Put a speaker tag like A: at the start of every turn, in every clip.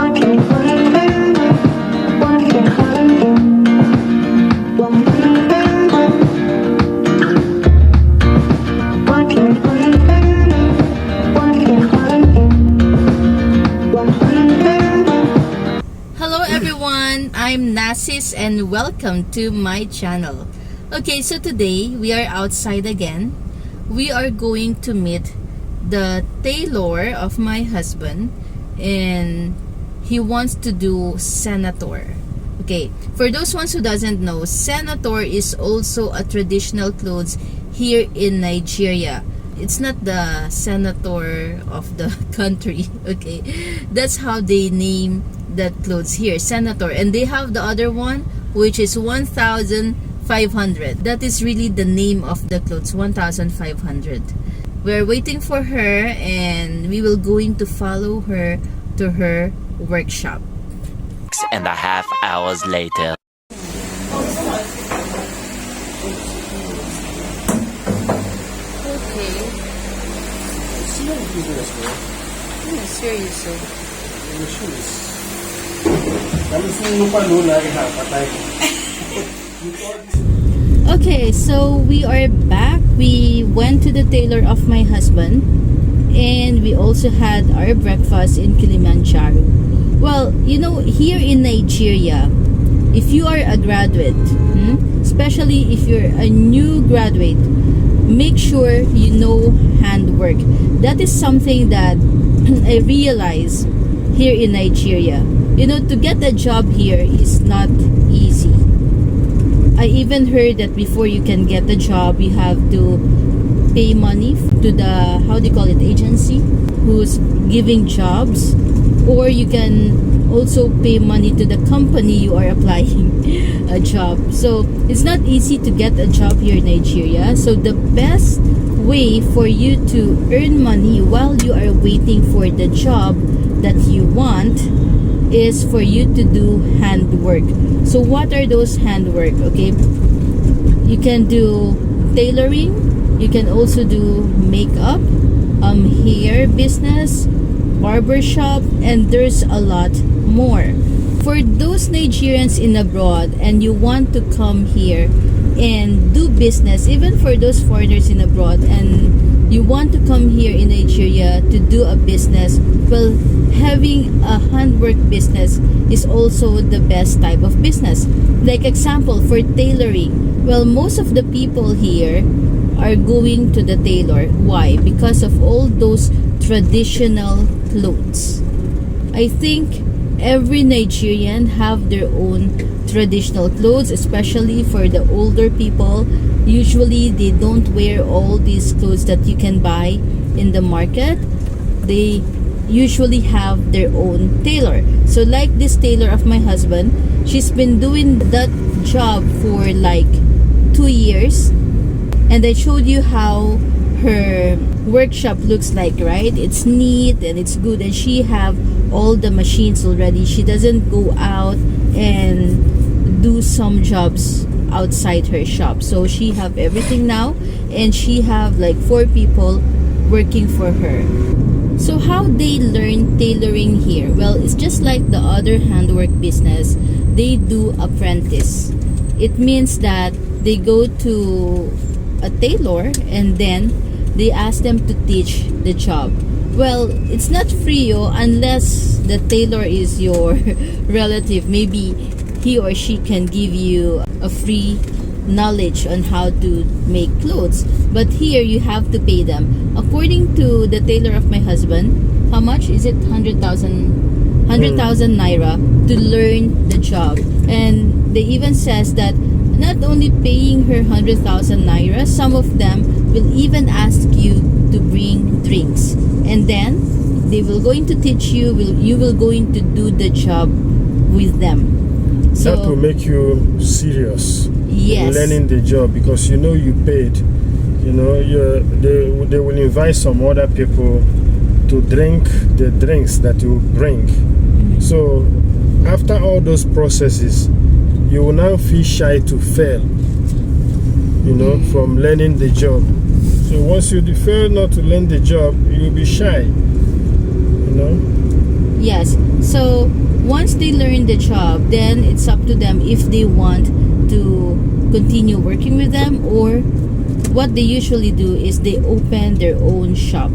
A: Hello everyone, I'm Naciz and welcome to my channel. Okay, so today we are outside again. We are going to meet the tailor of my husband, and he wants to do senator. Okay, for those ones who doesn't know, senator is also a traditional clothes here in Nigeria. It's not the senator of the country, okay? That's how they name that clothes here, senator. And they have the other one, which is 1,500. That is really the name of the clothes, 1,500. We're waiting for her, and we will going to follow her to her workshop.
B: 6.5 hours later.
A: Okay. Seriously. Okay, so we are back. We went to the tailor of my husband, and we also had our breakfast in Kilimanjaro. Well, you know, here in Nigeria, if you are a graduate, especially if you're a new graduate, make sure you know handwork. That is something that I realize here in Nigeria. You know, to get a job here is not easy. I even heard that before you can get a job, you have to pay money to the, how do you call it, agency who's giving jobs, or you can also pay money to the company you are applying a job. So it's not easy to get a job here in Nigeria. So the best way for you to earn money while you are waiting for the job that you want is for you to do handwork. So what are those handwork? Okay, you can do tailoring, you can also do makeup, hair business, barber shop, and there's a lot more. For those Nigerians in abroad and you want to come here and do business, even for those foreigners in abroad and you want to come here in Nigeria to do a business, well, having a handwork business is also the best type of business. Like example, for tailoring, well, most of the people here are going to the tailor. Why? Because of all those traditional clothes. I think every Nigerian have their own traditional clothes, especially for the older people. Usually they don't wear all these clothes that you can buy in the market. They usually have their own tailor. So like this tailor of my husband, she's been doing that job for like 2 years, and I showed you how her workshop looks like, right? It's neat and it's good, and she have all the machines already. She doesn't go out and do some jobs outside her shop. So she have everything now, and she have like 4 people working for her. So how they learn tailoring here? Well, it's just like the other handwork business. They do apprentice. It means that they go to a tailor and then they ask them to teach the job. Well, it's not free unless the tailor is your relative. Maybe he or she can give you a free knowledge on how to make clothes. But here you have to pay them. According to the tailor of my husband, how much is it? 100,000 naira to learn the job. And they even says that not only paying her 100,000 naira, some of them will even ask you to bring drinks, and then they will going to teach you. You will going to do the job with them. So
C: that will make you serious.
A: Yes.
C: Learning the job, because you know you paid. You know they will invite some other people to drink the drinks that you bring. So after all those processes, you will now feel shy to fail, you know, from learning the job. So once you fail not to learn the job, you'll be shy, you know.
A: Yes. So once they learn the job, then it's up to them if they want to continue working with them, or what they usually do is they open their own shop.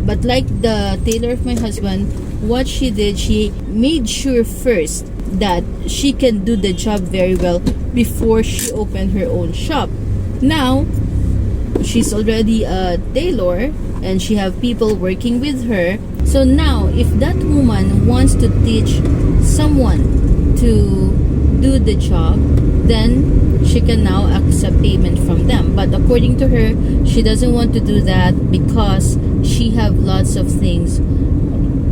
A: But like the tailor of my husband, what she did, she made sure first that she can do the job very well before she opened her own shop. Now she's already a tailor and she have people working with her. So now if that woman wants to teach someone to do the job, then she can now accept payment from them. But according to her, she doesn't want to do that because she have lots of things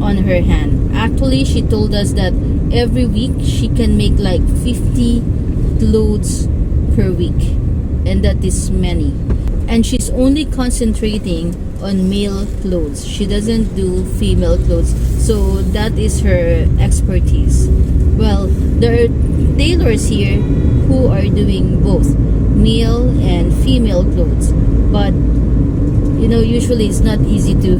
A: on her hand. Actually, she told us that every week she can make like 50 clothes per week, and that is many. And she's only concentrating on male clothes. She doesn't do female clothes. So that is her expertise. Well, there are tailors here who are doing both male and female clothes, but you know, usually it's not easy to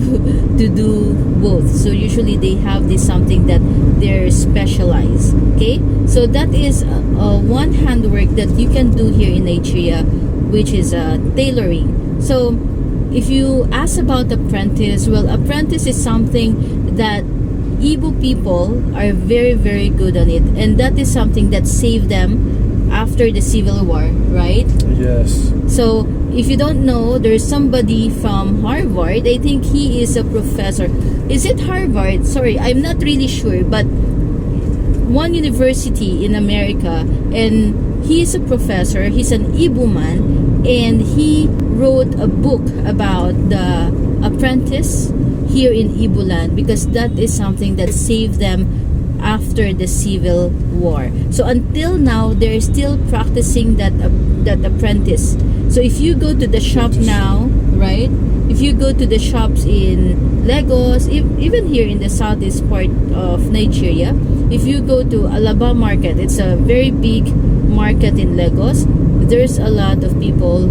A: do both. So usually they have this something that they're specialized. Okay, so that is one handwork that you can do here in Nigeria, which is tailoring. So if you ask about apprentice, well, apprentice is something that Igbo people are very, very good on it, and that is something that saved them after the Civil War, right?
C: Yes.
A: So if you don't know, there's somebody from Harvard. I think he is a professor. Is it Harvard? Sorry, I'm not really sure, but one university in America, and he is a professor. He's an Igbo man, and he wrote a book about the apprentice here in Igbo land, because that is something that saved them after the Civil War. So until now, they're still practicing that apprentice. So if you go to the shop now, right? If you go to the shops in Lagos, even here in the southeast part of Nigeria, if you go to Alaba Market, it's a very big market in Lagos. There's a lot of people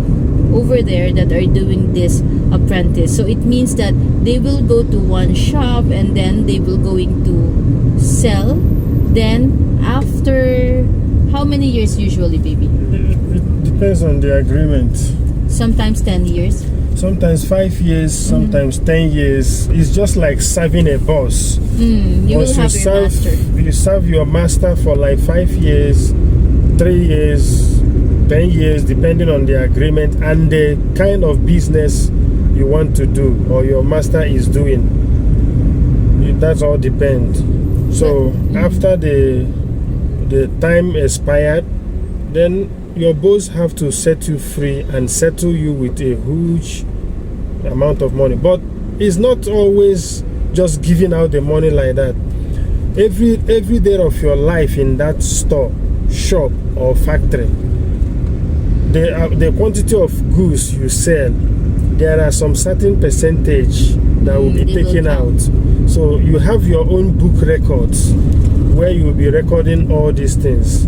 A: over there that are doing this apprentice. So it means that they will go to one shop and then they will going to sell. Then after how many years usually, baby?
C: It depends on the agreement.
A: Sometimes 10 years.
C: Sometimes 5 years, sometimes 10 years. It's just like serving a boss.
A: You will have your master.
C: You serve your master for like 5 years, 3 years, 10 years, depending on the agreement and the kind of business you want to do or your master is doing. That all depends. So after the time expired, then your boss have to set you free and settle you with a huge amount of money. But it's not always just giving out the money like that. Every day of your life in that store, shop or factory, the quantity of goods you sell, there are some certain percentage that will be taken out. So you have your own book records where you will be recording all these things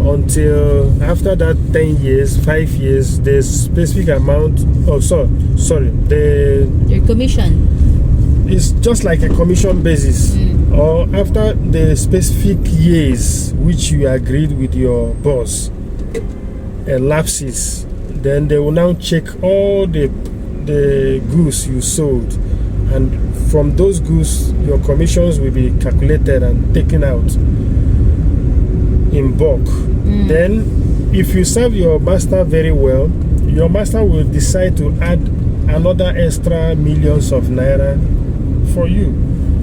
C: until after that 10 years, 5 years, the specific amount. Oh, sorry.
A: Your commission.
C: It's just like a commission basis. Or after the specific years which you agreed with your boss elapses, then they will now check all the goods you sold, and from those goods your commissions will be calculated and taken out in bulk. Then if you serve your master very well, your master will decide to add another extra millions of naira for you.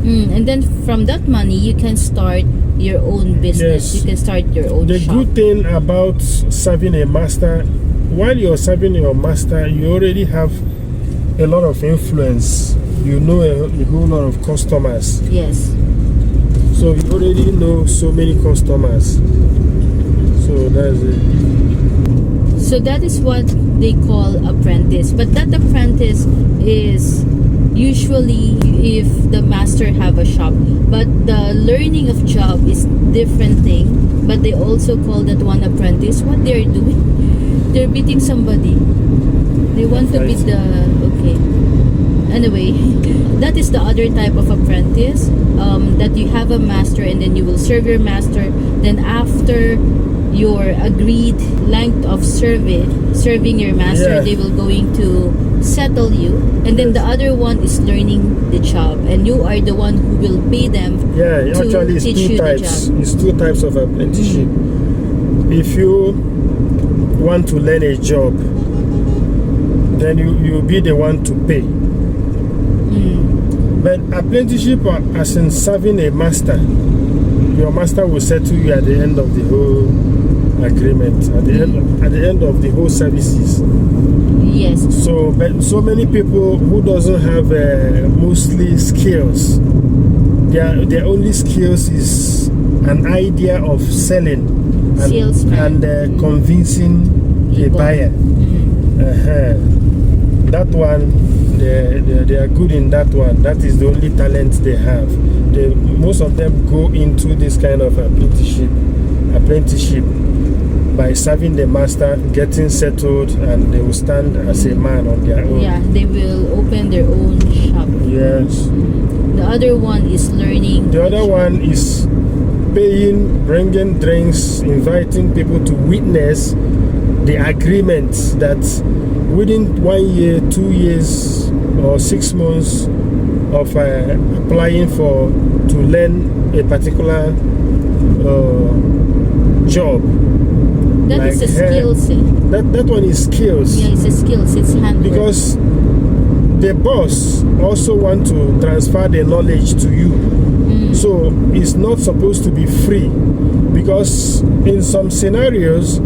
A: And then from that money you can start your own business.
C: Yes.
A: You can start your own
C: The
A: shop.
C: good thing about serving a master, while you're serving your master, you already have a lot of influence. You know a whole lot of customers.
A: Yes.
C: So you already know so many customers. So that's it.
A: So that is what they call apprentice. But that apprentice is usually if the master have a shop. But the learning of job is different thing. But they also call that one apprentice. What they're doing? They're beating somebody. They want to beat the... Okay. Anyway, that is the other type of apprentice, that you have a master and then you will serve your master. Then after your agreed length of serving your master,
C: Yeah.
A: they will going to settle you. And then the other one is learning the job, and you are the one who will pay them
C: Yeah,
A: to
C: actually it's
A: teach
C: two
A: you the
C: types.
A: job.
C: It's two types of apprenticeship. If you want to learn a job, then you'll be the one to pay. But apprenticeship, as in serving a master, your master will settle you at the end of the whole agreement, at the end of the whole services.
A: Yes.
C: So, but so many people who doesn't have mostly skills, their only skills is an idea of selling and,
A: Salesman.
C: and convincing a
A: People.
C: buyer. That one, they are good in that one. That is the only talent they have. Most of them go into this kind of apprenticeship by serving the master, getting settled, and they will stand as a man on their own.
A: Yeah, they will open their own shop.
C: Yes.
A: The other one is learning.
C: The other one is paying, bringing drinks, inviting people to witness the agreement that within 1 year, 2 years, or 6 months of applying to learn a particular job.
A: That is a skill set.
C: That one is skills.
A: Yeah, it's a skills. It's handwork.
C: Because the boss also want to transfer the knowledge to you. So it's not supposed to be free, because in some scenarios,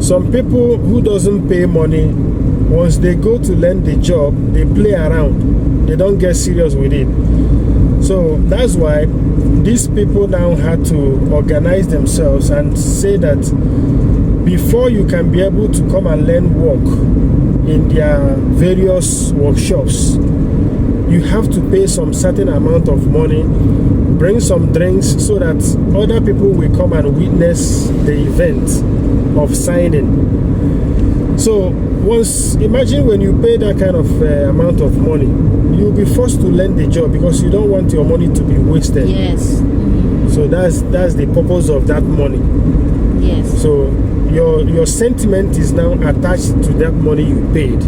C: some people who doesn't pay money, once they go to learn the job, they play around. They don't get serious with it. So that's why these people now had to organize themselves and say that before you can be able to come and learn work in their various workshops, you have to pay some certain amount of money, bring some drinks so that other people will come and witness the event of signing. So imagine when you pay that kind of amount of money, you'll be forced to learn the job because you don't want your money to be wasted.
A: Yes.
C: So that's the purpose of that money.
A: Yes.
C: So your sentiment is now attached to that money you paid,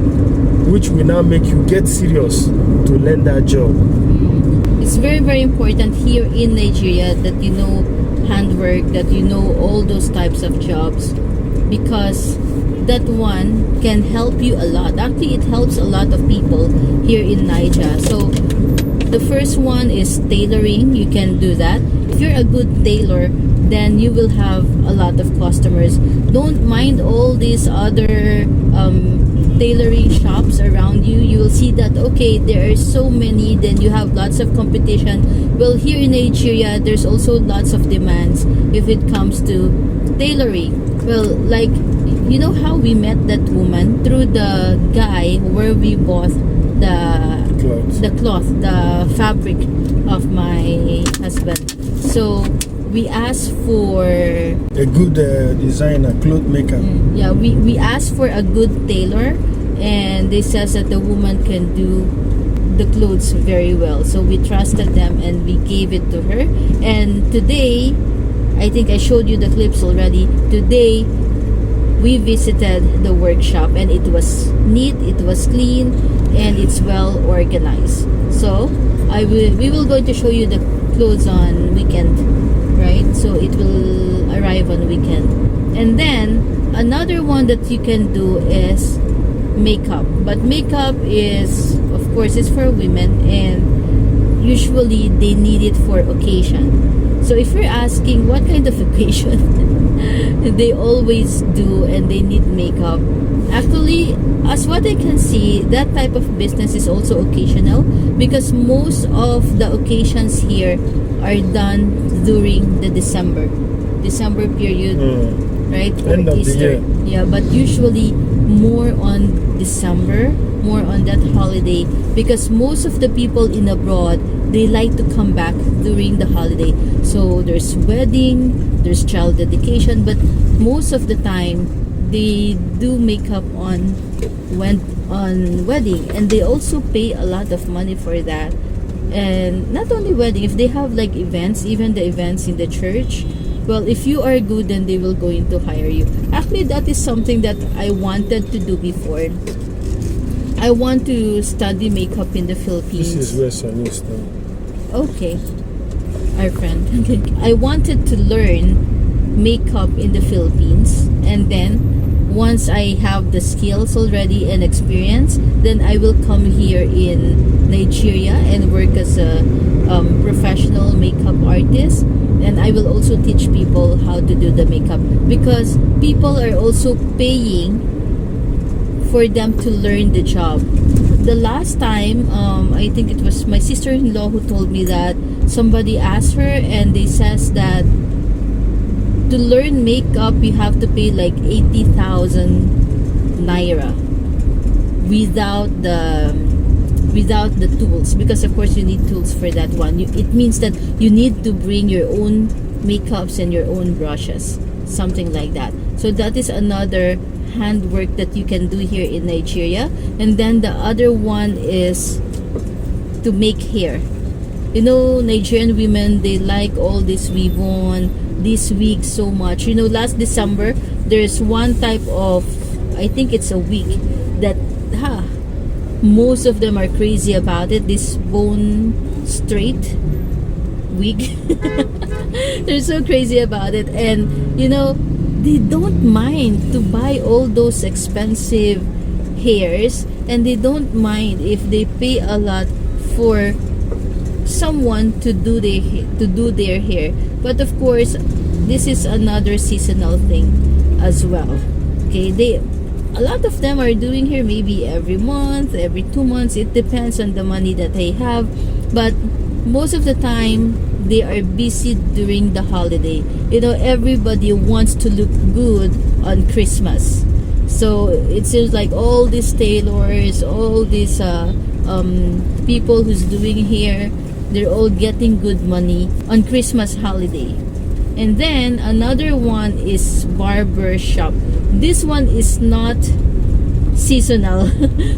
C: which will now make you get serious to learn that job.
A: It's very, very important here in Nigeria that you know handwork, that you know all those types of jobs, because that one can help you a lot. Actually, it helps a lot of people here in Nigeria. So the first one is tailoring. You can do that. If you're a good tailor, then you will have a lot of customers. Don't mind all these other tailoring shops around you. You will see that, okay, there are so many, then you have lots of competition. Well, here in Nigeria, there's also lots of demands if it comes to tailoring. Well, like, you know how we met that woman? Through the guy where we bought the fabric of my husband. So we asked for
C: a good designer, cloth maker.
A: Yeah, we asked for a good tailor, and they says that the woman can do the clothes very well. So we trusted them and we gave it to her. And today, I think I showed you the clips already. Today we visited the workshop, and it was neat, it was clean, and it's well organized. So we will going to show you the clothes on weekend, right? So it will arrive on weekend. And then another one that you can do is makeup. But makeup is, of course, it's for women, and usually they need it for occasion. So if you're asking what kind of occasion, they always do, and they need makeup. Actually, as what I can see, that type of business is also occasional, because most of the occasions here are done during the December period, right?
C: End
A: or
C: of
A: Easter.
C: the year.
A: Yeah, but usually more on December, more on that holiday, because most of the people in abroad, they like to come back during the holiday. So there's wedding, there's child dedication, but most of the time they do makeup on when on wedding, and they also pay a lot of money for that. And not only wedding, if they have like events, even the events in the church, well, if you are good, then they will going to hire you. Actually, that is something that I wanted to do before. I want to study makeup in the Philippines.
C: This is where Sonny is now.
A: Okay, our friend. Okay. I wanted to learn makeup in the Philippines, and then once I have the skills already and experience, then I will come here in Nigeria and work as a professional makeup artist. And I will also teach people how to do the makeup, because people are also paying for them to learn the job. The last time, I think it was my sister-in-law who told me that somebody asked her, and they says that to learn makeup you have to pay like 80,000 naira without the tools, because of course you need tools for that one. It means that you need to bring your own makeups and your own brushes, something like that. So that is another handwork that you can do here in Nigeria. And then the other one is to make hair. You know, Nigerian women, they like all this weave-on, this wig so much. You know, last December, there's one type of, I think it's a wig that, most of them are crazy about it. This bone straight wig. They're so crazy about it. And, you know, they don't mind to buy all those expensive hairs, and they don't mind if they pay a lot for someone to do their hair. But of course, this is another seasonal thing as well. Okay, a lot of them are doing hair maybe every month, every 2 months. It depends on the money that they have, but most of the time they are busy during the holiday. You know, everybody wants to look good on Christmas, so it seems like all these tailors, all these people who's doing hair, they're all getting good money on Christmas holiday. And then another one is Barber Shop. This one is not seasonal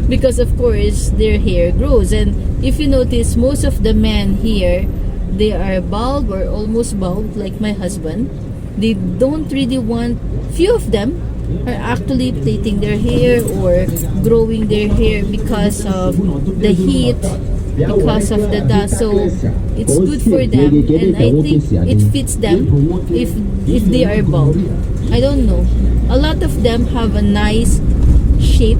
A: because of course their hair grows. And if you notice, most of the men here, they are bald or almost bald, like my husband. They don't really want, few of them are actually plaiting their hair or growing their hair because of the heat, because of the dust. So it's good for them, and I think it fits them if they are bald. I don't know, a lot of them have a nice shape,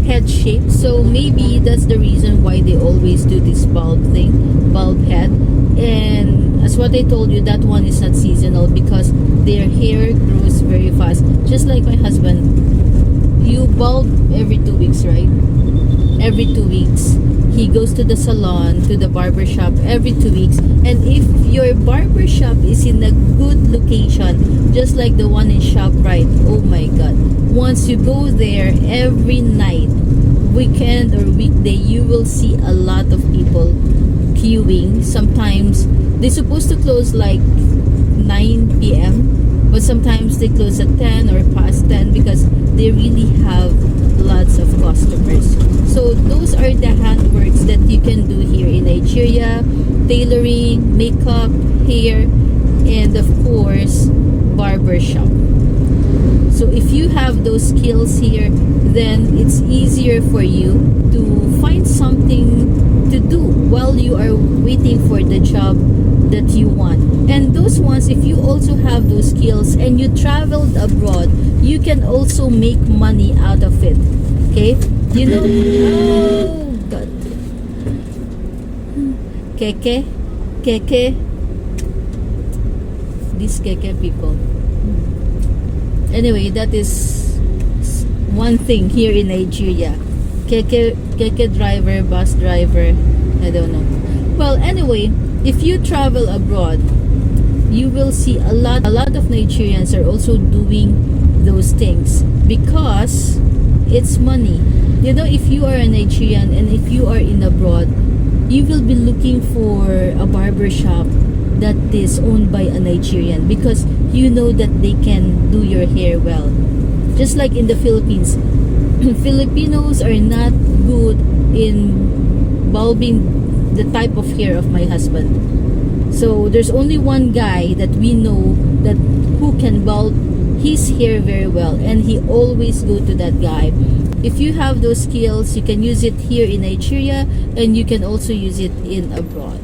A: head shape, so maybe that's the reason why they always do this bald thing, bald head. And as what I told you, that one is not seasonal because their hair grows very fast, just like my husband. You bulb every 2 weeks, right? Every 2 weeks he goes to the salon, to the barber shop every 2 weeks. And if your barber shop is in a good location, just like the one in ShopRite, oh my god, once you go there every night, weekend or weekday, you will see a lot of people queuing. Sometimes they're supposed to close like 9 p.m, but sometimes they close at 10 or past 10 because they really have lots of customers. So those are the handworks that you can do here in Nigeria: tailoring, makeup, hair, and of course barber shop. So if you have those skills here, then it's easier for you to find something to do while you are waiting for the job that you want. And those ones, if you also have those skills and you traveled abroad, you can also make money out of it. Okay, you know, oh god, keke, these keke people. Anyway, that is one thing here in Nigeria. Keke driver, bus driver, I don't know. Well, anyway, if you travel abroad, you will see a lot of Nigerians are also doing those things because it's money. You know, if you are a Nigerian and if you are in abroad, you will be looking for a barber shop that is owned by a Nigerian because you know that they can do your hair well. Just like in the Philippines, Filipinos are not good in bulbing the type of hair of my husband. So there's only one guy that we know that who can bulb his hair very well, and he always go to that guy. If you have those skills, you can use it here in Nigeria, and you can also use it in abroad.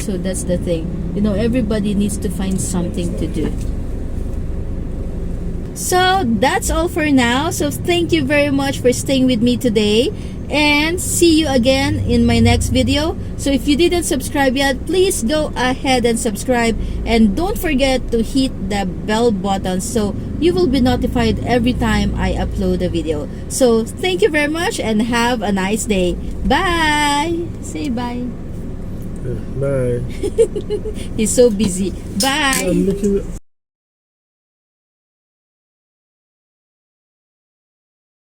A: So that's the thing. You know, everybody needs to find something to do. So that's all for now. So thank you very much for staying with me today, and see you again in my next video. So if you didn't subscribe yet, please go ahead and subscribe, and don't forget to hit the bell button so you will be notified every time I upload a video. So thank you very much, and have a nice day. Bye. Say bye.
C: Bye.
A: He's so busy. Bye.
C: I'm looking.